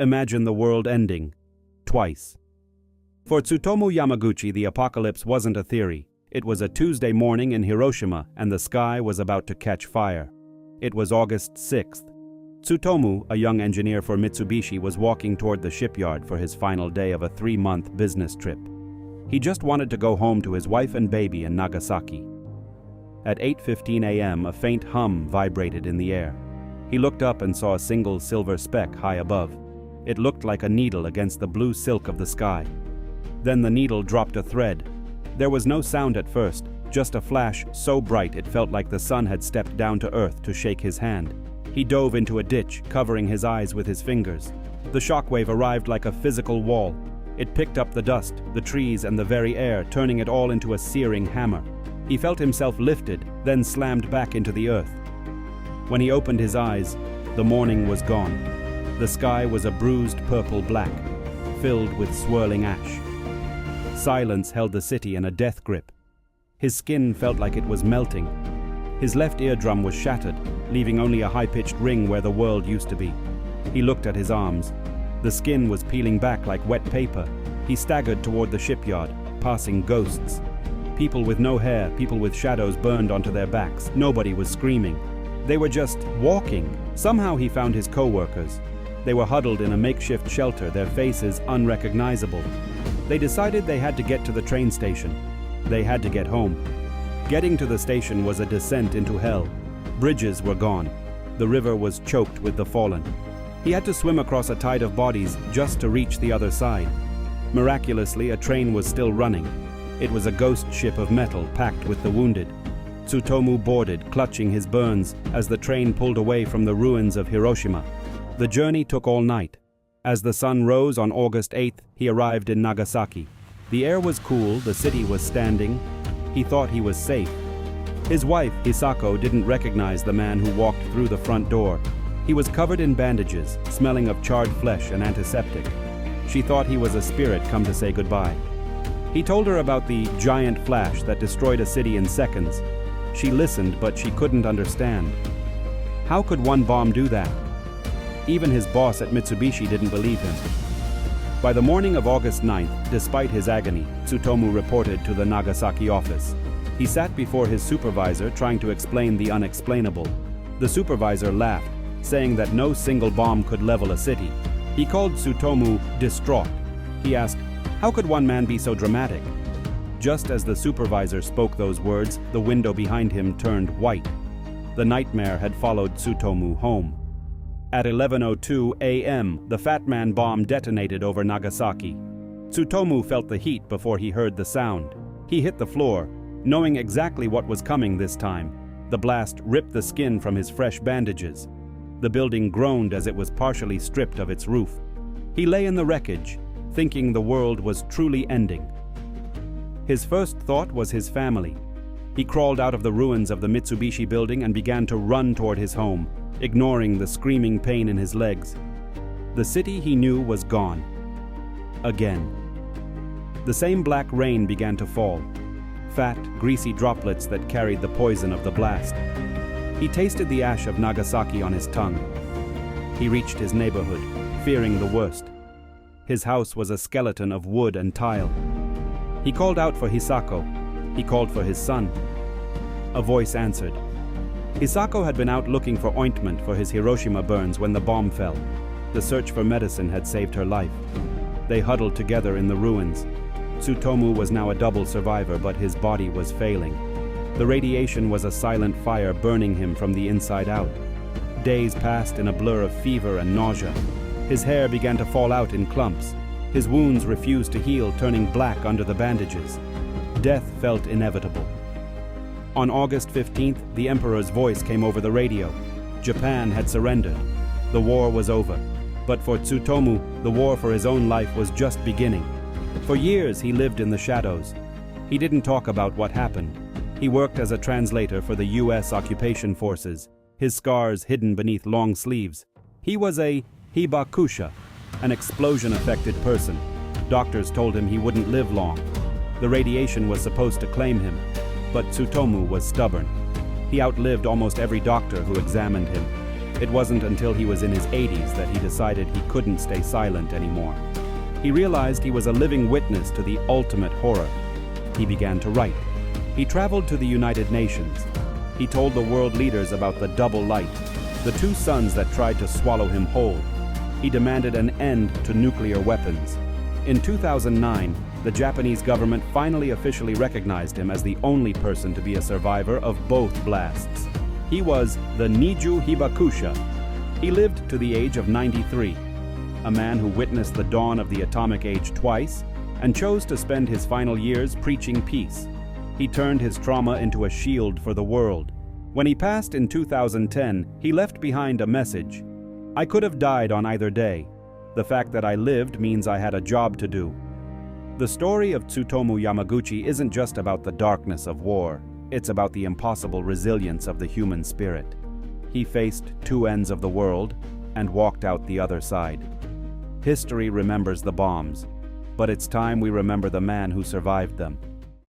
Imagine the world ending. Twice. For Tsutomu Yamaguchi, the apocalypse wasn't a theory. It was a Tuesday morning in Hiroshima, and the sky was about to catch fire. It was August 6th. Tsutomu, a young engineer for Mitsubishi, was walking toward the shipyard for his final day of a 3-month business trip. He just wanted to go home to his wife and baby in Nagasaki. At 8:15 a.m., a faint hum vibrated in the air. He looked up and saw a single silver speck high above. It looked like a needle against the blue silk of the sky. Then the needle dropped a thread. There was no sound at first, just a flash so bright it felt like the sun had stepped down to earth to shake his hand. He dove into a ditch, covering his eyes with his fingers. The shockwave arrived like a physical wall. It picked up the dust, the trees, and the very air, turning it all into a searing hammer. He felt himself lifted, then slammed back into the earth. When he opened his eyes, the morning was gone. The sky was a bruised purple black, filled with swirling ash. Silence held the city in a death grip. His skin felt like it was melting. His left eardrum was shattered, leaving only a high-pitched ring where the world used to be. He looked at his arms. The skin was peeling back like wet paper. He staggered toward the shipyard, passing ghosts. People with no hair, people with shadows burned onto their backs. Nobody was screaming. They were just walking. Somehow he found his co-workers. They were huddled in a makeshift shelter, their faces unrecognizable. They decided they had to get to the train station. They had to get home. Getting to the station was a descent into hell. Bridges were gone. The river was choked with the fallen. He had to swim across a tide of bodies just to reach the other side. Miraculously, a train was still running. It was a ghost ship of metal packed with the wounded. Tsutomu boarded, clutching his burns, as the train pulled away from the ruins of Hiroshima. The journey took all night. As the sun rose on August 8th, he arrived in Nagasaki. The air was cool, the city was standing. He thought he was safe. His wife, Hisako, didn't recognize the man who walked through the front door. He was covered in bandages, smelling of charred flesh and antiseptic. She thought he was a spirit come to say goodbye. He told her about the giant flash that destroyed a city in seconds. She listened, but she couldn't understand. How could one bomb do that? Even his boss at Mitsubishi didn't believe him. By the morning of August 9th, despite his agony, Tsutomu reported to the Nagasaki office. He sat before his supervisor trying to explain the unexplainable. The supervisor laughed, saying that no single bomb could level a city. He called Tsutomu distraught. He asked, "How could one man be so dramatic?" Just as the supervisor spoke those words, the window behind him turned white. The nightmare had followed Tsutomu home. At 11:02 a.m., the Fat Man bomb detonated over Nagasaki. Tsutomu felt the heat before he heard the sound. He hit the floor, knowing exactly what was coming this time. The blast ripped the skin from his fresh bandages. The building groaned as it was partially stripped of its roof. He lay in the wreckage, thinking the world was truly ending. His first thought was his family. He crawled out of the ruins of the Mitsubishi building and began to run toward his home, ignoring the screaming pain in his legs. The city he knew was gone. Again. The same black rain began to fall. Fat, greasy droplets that carried the poison of the blast. He tasted the ash of Nagasaki on his tongue. He reached his neighborhood, fearing the worst. His house was a skeleton of wood and tile. He called out for Hisako. He called for his son. A voice answered. Hisako had been out looking for ointment for his Hiroshima burns when the bomb fell. The search for medicine had saved her life. They huddled together in the ruins. Tsutomu was now a double survivor, but his body was failing. The radiation was a silent fire burning him from the inside out. Days passed in a blur of fever and nausea. His hair began to fall out in clumps. His wounds refused to heal, turning black under the bandages. Death felt inevitable. On August 15th, the Emperor's voice came over the radio. Japan had surrendered. The war was over. But for Tsutomu, the war for his own life was just beginning. For years, he lived in the shadows. He didn't talk about what happened. He worked as a translator for the U.S. occupation forces, his scars hidden beneath long sleeves. He was a hibakusha, an explosion-affected person. Doctors told him he wouldn't live long. The radiation was supposed to claim him, but Tsutomu was stubborn. He outlived almost every doctor who examined him. It wasn't until he was in his 80s that he decided he couldn't stay silent anymore. He realized he was a living witness to the ultimate horror. He began to write. He traveled to the United Nations. He told the world leaders about the double light, the two suns that tried to swallow him whole. He demanded an end to nuclear weapons. In 2009, the Japanese government finally officially recognized him as the only person to be a survivor of both blasts. He was the Niju Hibakusha. He lived to the age of 93, a man who witnessed the dawn of the atomic age twice and chose to spend his final years preaching peace. He turned his trauma into a shield for the world. When he passed in 2010, he left behind a message. I could have died on either day. The fact that I lived means I had a job to do. The story of Tsutomu Yamaguchi isn't just about the darkness of war. It's about the impossible resilience of the human spirit. He faced two ends of the world and walked out the other side. History remembers the bombs, but it's time we remember the man who survived them.